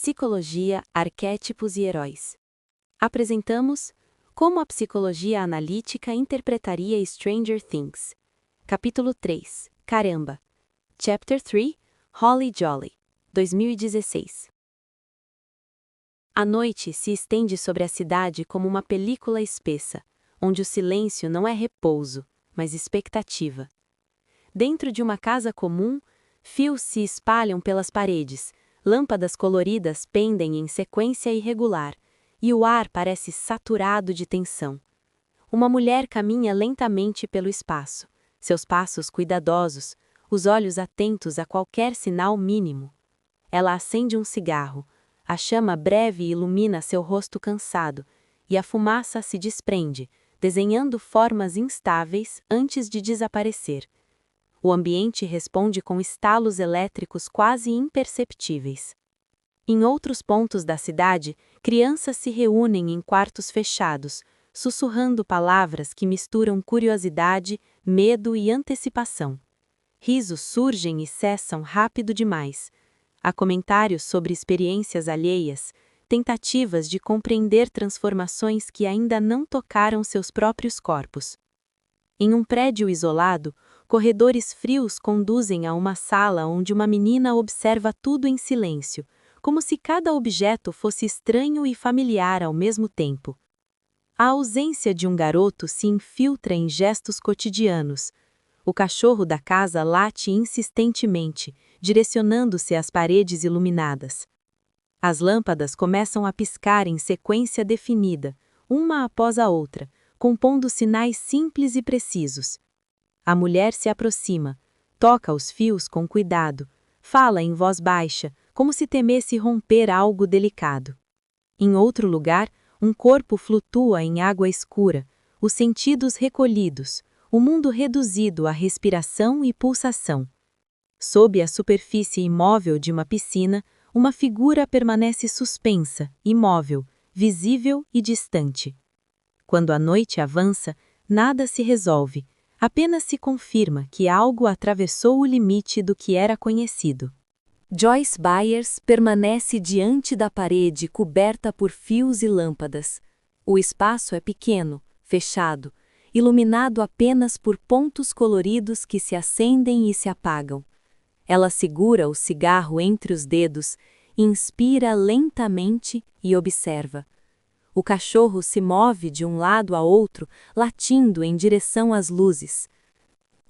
Psicologia, arquétipos e heróis. Apresentamos Como a psicologia analítica interpretaria Stranger Things. Capítulo 3. Caramba. Chapter 3. Holly Jolly. 2016. A noite se estende sobre a cidade como uma película espessa, onde o silêncio não é repouso, mas expectativa. Dentro de uma casa comum, fios se espalham pelas paredes, lâmpadas coloridas pendem em sequência irregular, e o ar parece saturado de tensão. Uma mulher caminha lentamente pelo espaço, seus passos cuidadosos, os olhos atentos a qualquer sinal mínimo. Ela acende um cigarro, a chama breve ilumina seu rosto cansado, e a fumaça se desprende, desenhando formas instáveis antes de desaparecer. O ambiente responde com estalos elétricos quase imperceptíveis. Em outros pontos da cidade, crianças se reúnem em quartos fechados, sussurrando palavras que misturam curiosidade, medo e antecipação. Risos surgem e cessam rápido demais. Há comentários sobre experiências alheias, tentativas de compreender transformações que ainda não tocaram seus próprios corpos. Em um prédio isolado, corredores frios conduzem a uma sala onde uma menina observa tudo em silêncio, como se cada objeto fosse estranho e familiar ao mesmo tempo. A ausência de um garoto se infiltra em gestos cotidianos. O cachorro da casa late insistentemente, direcionando-se às paredes iluminadas. As lâmpadas começam a piscar em sequência definida, uma após a outra, compondo sinais simples e precisos. A mulher se aproxima, toca os fios com cuidado, fala em voz baixa, como se temesse romper algo delicado. Em outro lugar, um corpo flutua em água escura, os sentidos recolhidos, o mundo reduzido à respiração e pulsação. Sob a superfície imóvel de uma piscina, uma figura permanece suspensa, imóvel, visível e distante. Quando a noite avança, nada se resolve, apenas se confirma que algo atravessou o limite do que era conhecido. Joyce Byers permanece diante da parede coberta por fios e lâmpadas. O espaço é pequeno, fechado, iluminado apenas por pontos coloridos que se acendem e se apagam. Ela segura o cigarro entre os dedos, inspira lentamente e observa. O cachorro se move de um lado a outro, latindo em direção às luzes.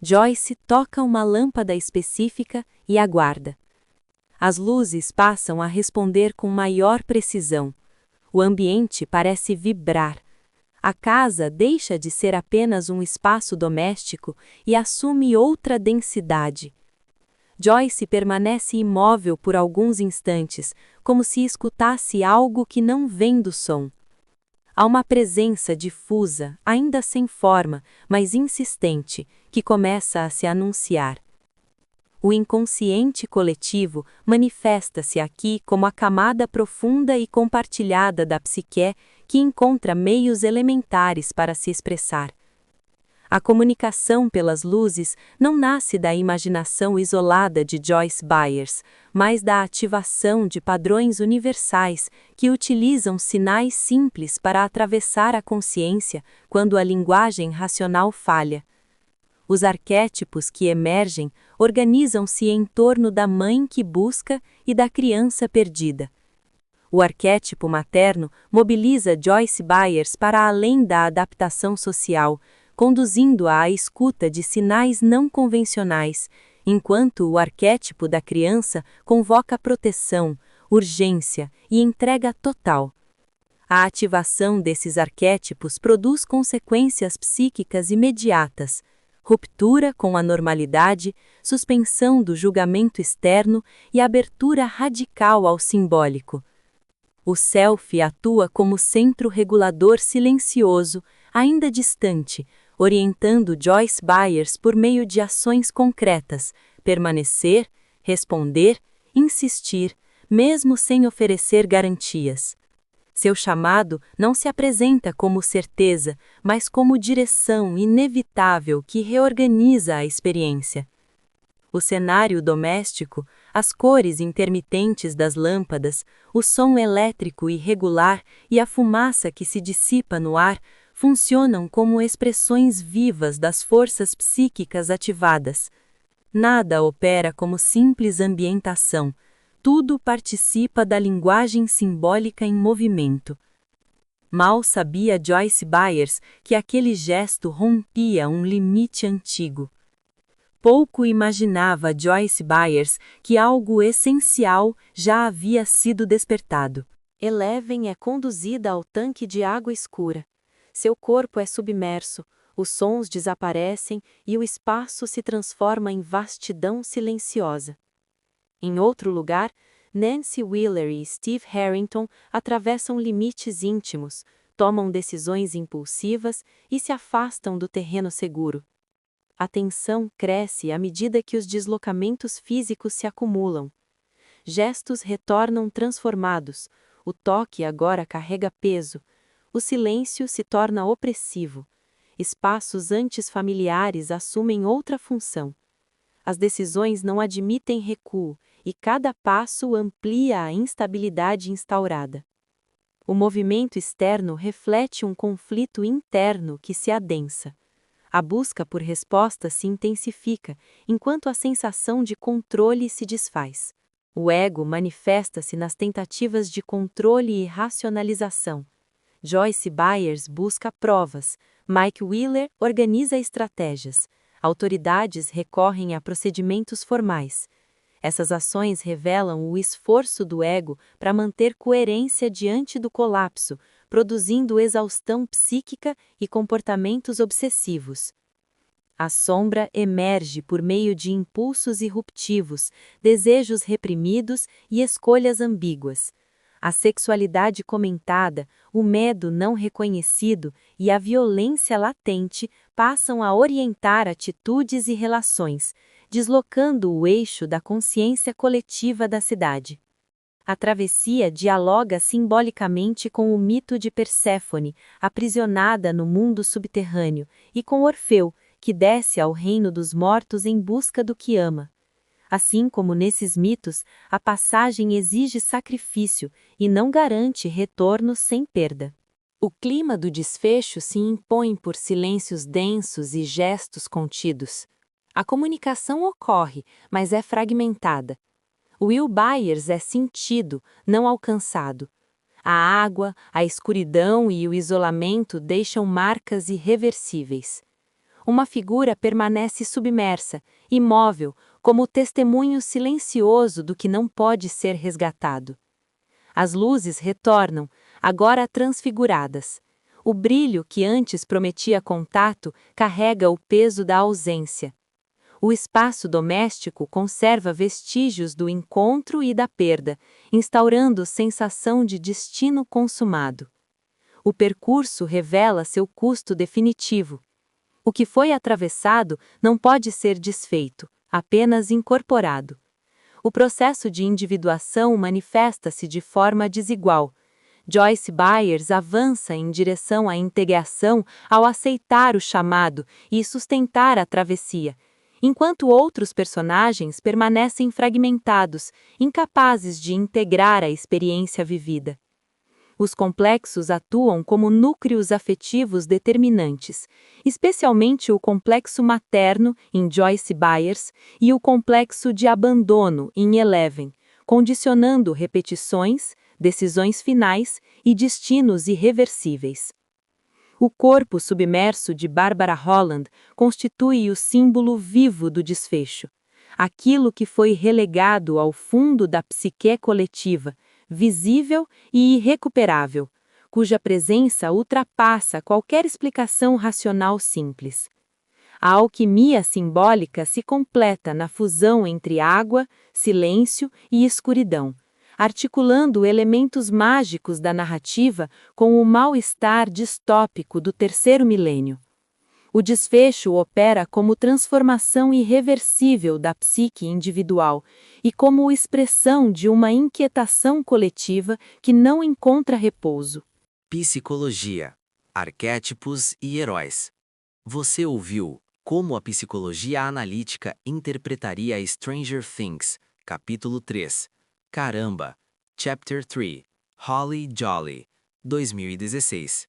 Joyce toca uma lâmpada específica e aguarda. As luzes passam a responder com maior precisão. O ambiente parece vibrar. A casa deixa de ser apenas um espaço doméstico e assume outra densidade. Joyce permanece imóvel por alguns instantes, como se escutasse algo que não vem do som. Há uma presença difusa, ainda sem forma, mas insistente, que começa a se anunciar. O inconsciente coletivo manifesta-se aqui como a camada profunda e compartilhada da psique que encontra meios elementares para se expressar. A comunicação pelas luzes não nasce da imaginação isolada de Joyce Byers, mas da ativação de padrões universais que utilizam sinais simples para atravessar a consciência quando a linguagem racional falha. Os arquétipos que emergem organizam-se em torno da mãe que busca e da criança perdida. O arquétipo materno mobiliza Joyce Byers para além da adaptação social, conduzindo-a à escuta de sinais não convencionais, enquanto o arquétipo da criança convoca proteção, urgência e entrega total. A ativação desses arquétipos produz consequências psíquicas imediatas: ruptura com a normalidade, suspensão do julgamento externo e abertura radical ao simbólico. O self atua como centro regulador silencioso, ainda distante, orientando Joyce Byers por meio de ações concretas: permanecer, responder, insistir, mesmo sem oferecer garantias. Seu chamado não se apresenta como certeza, mas como direção inevitável que reorganiza a experiência. O cenário doméstico, As cores intermitentes das lâmpadas, o som elétrico irregular e a fumaça que se dissipa no ar funcionam como expressões vivas das forças psíquicas ativadas. Nada opera como simples ambientação, tudo participa da linguagem simbólica em movimento. Mal sabia Joyce Byers que aquele gesto rompia um limite antigo. Pouco imaginava Joyce Byers que algo essencial já havia sido despertado. Eleven é conduzida ao tanque de água escura. Seu corpo é submerso, os sons desaparecem e o espaço se transforma em vastidão silenciosa. Em outro lugar, Nancy Wheeler e Steve Harrington atravessam limites íntimos, tomam decisões impulsivas e se afastam do terreno seguro. A tensão cresce à medida que os deslocamentos físicos se acumulam. Gestos retornam transformados, o toque agora carrega peso, o silêncio se torna opressivo, espaços antes familiares assumem outra função. As decisões não admitem recuo e cada passo amplia a instabilidade instaurada. O movimento externo reflete um conflito interno que se adensa. A busca por resposta se intensifica, enquanto a sensação de controle se desfaz. O ego manifesta-se nas tentativas de controle e racionalização. Joyce Byers busca provas, Mike Wheeler organiza estratégias, autoridades recorrem a procedimentos formais. Essas ações revelam o esforço do ego para manter coerência diante do colapso, produzindo exaustão psíquica e comportamentos obsessivos. A sombra emerge por meio de impulsos irruptivos, desejos reprimidos e escolhas ambíguas. A sexualidade comentada, o medo não reconhecido e a violência latente passam a orientar atitudes e relações, deslocando o eixo da consciência coletiva da cidade. A travessia dialoga simbolicamente com o mito de Perséfone, aprisionada no mundo subterrâneo, e com Orfeu, que desce ao reino dos mortos em busca do que ama. Assim como nesses mitos, a passagem exige sacrifício e não garante retorno sem perda. O clima do desfecho se impõe por silêncios densos e gestos contidos. A comunicação ocorre, mas é fragmentada. Will Byers é sentido, não alcançado. A água, a escuridão e o isolamento deixam marcas irreversíveis. Uma figura permanece submersa, imóvel, como o testemunho silencioso do que não pode ser resgatado. As luzes retornam, agora transfiguradas. O brilho que antes prometia contato carrega o peso da ausência. O espaço doméstico conserva vestígios do encontro e da perda, instaurando sensação de destino consumado. O percurso revela seu custo definitivo. O que foi atravessado não pode ser desfeito, apenas incorporado. O processo de individuação manifesta-se de forma desigual. Joyce Byers avança em direção à integração ao aceitar o chamado e sustentar a travessia, enquanto outros personagens permanecem fragmentados, incapazes de integrar a experiência vivida. Os complexos atuam como núcleos afetivos determinantes, especialmente o complexo materno, em Joyce Byers, e o complexo de abandono, em Eleven, condicionando repetições, decisões finais e destinos irreversíveis. O corpo submerso de Barbara Holland constitui o símbolo vivo do desfecho, aquilo que foi relegado ao fundo da psique coletiva, visível e irrecuperável, cuja presença ultrapassa qualquer explicação racional simples. A alquimia simbólica se completa na fusão entre água, silêncio e escuridão, articulando elementos mágicos da narrativa com o mal-estar distópico do terceiro milênio. O desfecho opera como transformação irreversível da psique individual e como expressão de uma inquietação coletiva que não encontra repouso. Psicologia, arquétipos e heróis. Você ouviu Como a Psicologia Analítica Interpretaria Stranger Things, Capítulo 3. Caramba! Chapter 3. Holly Jolly, 2016.